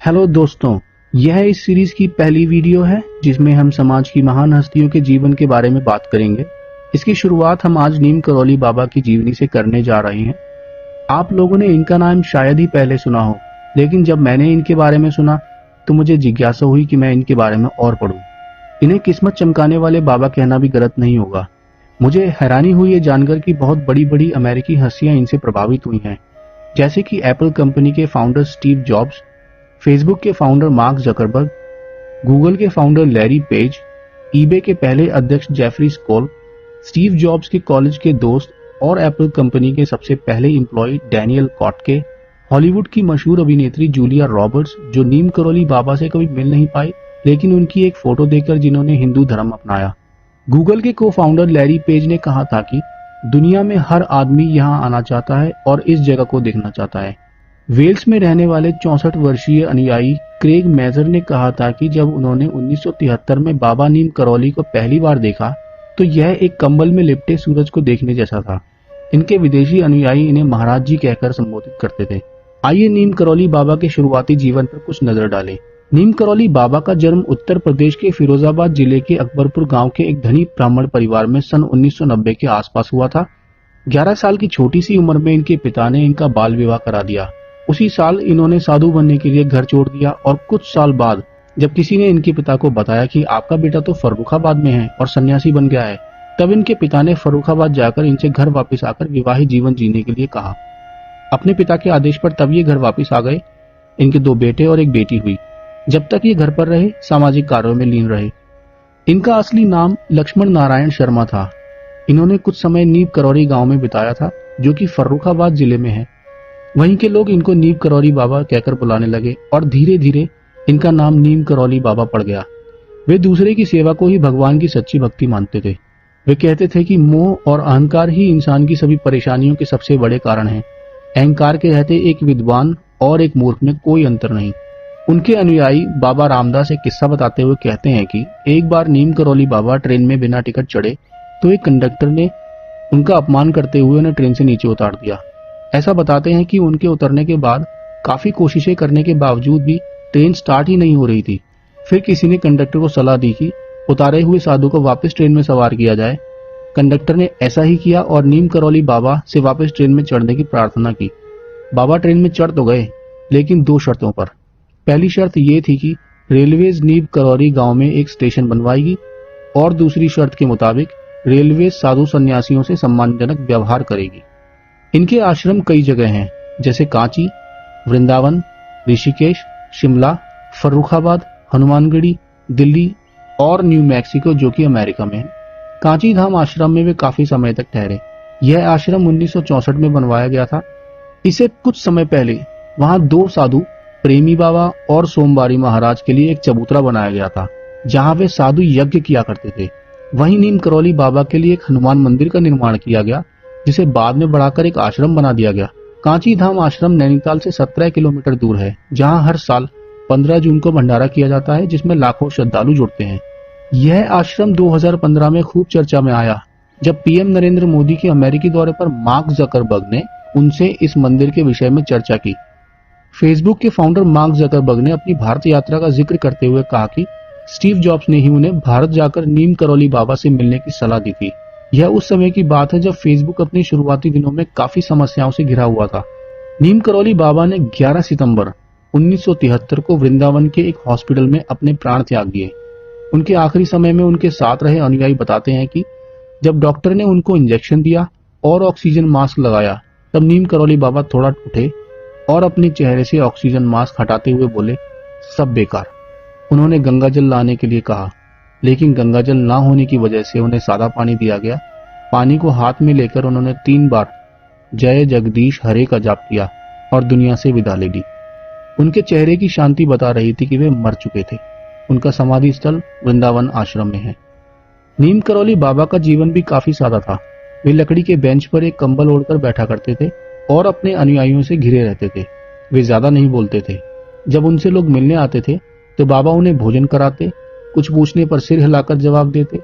Hello दोस्तों, यह इस सीरीज की पहली वीडियो है जिसमें हम समाज की महान हस्तियों के जीवन के बारे में बात करेंगे। इसकी शुरुआत हम आज नीम करौली बाबा की जीवनी से करने जा रहे हैं। आप लोगों ने इनका नाम शायद ही पहले सुना हो, लेकिन जब मैंने इनके बारे में सुना तो मुझे जिज्ञासा हुई कि मैं इनके बारे में और पढूं। इन्हें किस्मत चमकाने वाले बाबा कहना भी गलत नहीं होगा। मुझे हैरानी हुई ये जानकर कि बहुत बड़ी बड़ी अमेरिकी हस्तियां इनसे प्रभावित हुई हैं, जैसे कि एप्पल कंपनी के फाउंडर स्टीव जॉब्स, फेसबुक के फाउंडर मार्क जकरबर्ग, गूगल के फाउंडर लैरी पेज, ईबे के पहले अध्यक्ष जेफरी स्कोल, स्टीव जॉब्स के कॉलेज के दोस्त और एप्पल कंपनी के सबसे पहले एम्प्लॉय डैनियल कॉटके, हॉलीवुड की मशहूर अभिनेत्री जूलिया रॉबर्ट्स, जो नीम करौली बाबा से कभी मिल नहीं पाई लेकिन उनकी एक फोटो देखकर जिन्होंने हिंदू धर्म अपनाया। गूगल के को फाउंडर लैरी पेज ने कहा था कि दुनिया में हर आदमी यहाँ आना चाहता है और इस जगह को देखना चाहता है। वेल्स में रहने वाले 64 वर्षीय अनुयायी क्रेग मेजर ने कहा था कि जब उन्होंने 1973 में बाबा नीम करौली को पहली बार देखा तो यह एक कंबल में लिपटे सूरज को देखने जैसा था। इनके विदेशी अनुयायी इन्हें महाराज जी कहकर संबोधित करते थे। आइए नीम करौली बाबा के शुरुआती जीवन पर कुछ नजर डालें। नीम करौली बाबा का जन्म उत्तर प्रदेश के फिरोजाबाद जिले के अकबरपुर गांव के एक धनी ब्राह्मण परिवार में सन 1990 के आसपास हुआ था। 11 साल की छोटी सी उम्र में इनके पिता ने इनका बाल विवाह करा दिया। उसी साल इन्होंने साधु बनने के लिए घर छोड़ दिया और कुछ साल बाद जब किसी ने इनके पिता को बताया कि आपका बेटा तो फर्रुखाबाद में है और सन्यासी बन गया है, तब इनके पिता ने फर्रुखाबाद जाकर इनसे घर वापस आकर विवाहित जीवन जीने के लिए कहा। अपने पिता के आदेश पर तब ये घर वापस आ गए। इनके 2 बेटे और एक बेटी हुई। जब तक ये घर पर रहे, सामाजिक कार्यों में लीन रहे। इनका असली नाम लक्ष्मण नारायण शर्मा था। इन्होंने कुछ समय नीम करौली गांव में बिताया था, जो कि फर्रुखाबाद जिले में है। वहीं के लोग इनको नीम करौली बाबा कहकर बुलाने लगे और धीरे धीरे इनका नाम नीम करौली बाबा पड़ गया। वे दूसरे की सेवा को ही भगवान की सच्ची भक्ति मानते थे। वे कहते थे कि मोह और अहंकार ही इंसान की सभी परेशानियों के सबसे बड़े कारण हैं। अहंकार के रहते एक विद्वान और एक मूर्ख में कोई अंतर नहीं। उनके अनुयायी बाबा रामदास एक किस्सा बताते हुए कहते हैं कि एक बार नीम करौली बाबा ट्रेन में बिना टिकट चढ़े तो एक कंडक्टर ने उनका अपमान करते हुए उन्हें ट्रेन से नीचे उतार दिया। ऐसा बताते हैं कि उनके उतरने के बाद काफी कोशिशें करने के बावजूद भी ट्रेन स्टार्ट ही नहीं हो रही थी। फिर किसी ने कंडक्टर को सलाह दी कि उतारे हुए साधु को वापस ट्रेन में सवार किया जाए। कंडक्टर ने ऐसा ही किया और नीम करौली बाबा से वापस ट्रेन में चढ़ने की प्रार्थना की। बाबा ट्रेन में चढ़ तो गए, लेकिन 2 शर्तों पर। पहली शर्त ये थी कि रेलवेज नीम करौली गांव में एक स्टेशन बनवाएगी और दूसरी शर्त के मुताबिक रेलवे साधु सन्यासियों से सम्मानजनक व्यवहार करेगी। इनके आश्रम कई जगह हैं, जैसे कांची, वृंदावन, ऋषिकेश, शिमला, फर्रुखाबाद, हनुमानगढ़ी, दिल्ली और न्यू मैक्सिको, जो कि अमेरिका में है। कांची धाम आश्रम में वे काफी समय तक ठहरे। यह आश्रम 1964 में बनवाया गया था। इससे कुछ समय पहले वहां 2 साधु, प्रेमी बाबा और सोमवारी महाराज के लिए एक चबूतरा बनाया गया था, जहां वे साधु यज्ञ किया करते थे। वहीं नीम करौली बाबा के लिए एक हनुमान मंदिर का निर्माण किया गया, जिसे बाद में बढ़ाकर एक आश्रम बना दिया गया। कांची धाम आश्रम नैनीताल से 17 किलोमीटर दूर है, जहां हर साल 15 जून को भंडारा किया जाता है, जिसमें लाखों श्रद्धालु जुड़ते हैं। यह आश्रम 2015 में खूब चर्चा में आया, जब पीएम नरेंद्र मोदी के अमेरिकी दौरे पर मार्क जकरबर्ग ने उनसे इस मंदिर के विषय में चर्चा की। फेसबुक के फाउंडर मार्क जकरबर्ग ने अपनी भारत यात्रा का जिक्र करते हुए कहा कि स्टीव जॉब्स ने ही उन्हें भारत जाकर नीम करौली बाबा से मिलने की सलाह दी थी। यह उस समय की बात है जब फेसबुक अपने शुरुआती दिनों में काफी समस्याओं से घिरा हुआ था। नीम करौली बाबा ने 11 सितंबर 1973 को वृंदावन के एक हॉस्पिटल में अपने प्राण त्याग दिए। उनके आखिरी समय में उनके साथ रहे अनुयायी बताते हैं कि जब डॉक्टर ने उनको इंजेक्शन दिया और ऑक्सीजन मास्क लगाया, तब नीम करौली बाबा थोड़ा उठे और अपने चेहरे से ऑक्सीजन मास्क हटाते हुए बोले, सब बेकार। उन्होंने गंगाजल लाने के लिए कहा, लेकिन गंगाजल ना होने की वजह से उन्हें सादा पानी दिया गया। पानी को हाथ में लेकर उन्होंने 3 बार जय जगदीश हरे का जाप किया और दुनिया से विदा ले ली। उनके चेहरे की शांति बता रही थी कि वे मर चुके थे। उनका समाधि स्थल वृंदावन आश्रम में है। नीम करौली बाबा का जीवन भी काफी सादा था। वे लकड़ी के बेंच पर एक कंबल ओढ़कर बैठा करते थे और अपने अनुयायियों से घिरे रहते थे। वे ज्यादा नहीं बोलते थे। जब उनसे लोग मिलने आते थे तो बाबा उन्हें भोजन कराते, कुछ पूछने पर सिर हिलाकर जवाब देते,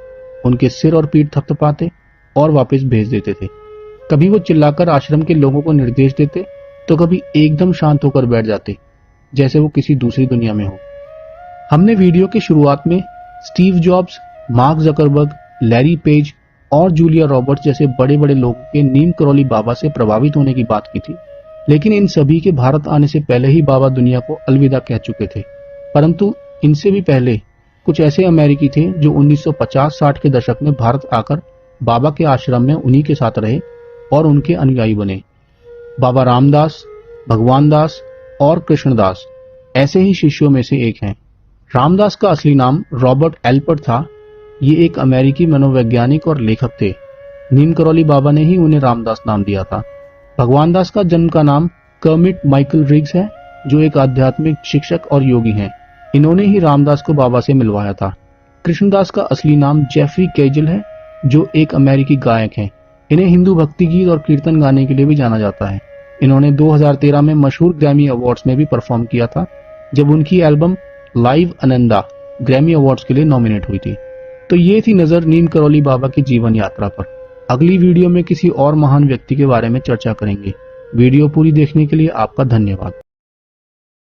उनके सिर और पीठ थपथपाते और वापस भेज देते थे। कभी वो चिल्लाकर आश्रम के लोगों को निर्देश देते तो कभी एकदम शांत होकर बैठ जाते। जैसे वो किसी दूसरी दुनिया में हो। हमने वीडियो के शुरुआत में Steve jobs, mark Zuckerberg, Larry page और जूलिया रॉबर्ट्स जैसे बड़े बड़े लोगों के नीम करौली बाबा से प्रभावित होने की बात की थी, लेकिन इन सभी के भारत आने से पहले ही बाबा दुनिया को अलविदा कह चुके थे। परंतु इनसे भी पहले कुछ ऐसे अमेरिकी थे जो 1950-60 के दशक में भारत आकर बाबा के आश्रम में उन्हीं के साथ रहे और उनके अनुयायी बने। बाबा रामदास, भगवान दास और कृष्णदास ऐसे ही शिष्यों में से एक हैं। रामदास का असली नाम रॉबर्ट एल्पर्ट था। ये एक अमेरिकी मनोवैज्ञानिक और लेखक थे। नीम करौली बाबा ने ही उन्हें रामदास नाम दिया था। भगवान दास का जन्म का नाम कर्मिट माइकल रिग्स है, जो एक आध्यात्मिक शिक्षक और योगी हैं। इन्होंने ही रामदास को बाबा से मिलवाया था। कृष्णदास का असली नाम जेफरी केजल है, जो एक अमेरिकी गायक हैं। इन्हें हिंदू भक्ति गीत और कीर्तन गाने के लिए भी जाना जाता है। इन्होंने 2013 में मशहूर ग्रैमी अवार्ड्स में भी परफॉर्म किया था, जब उनकी album live Ananda Grammy awards के लिए नॉमिनेट हुई थी। तो ये थी नजर नीम करौली बाबा की जीवन यात्रा पर। अगली वीडियो में किसी और महान व्यक्ति के बारे में चर्चा करेंगे। वीडियो पूरी देखने के लिए आपका धन्यवाद।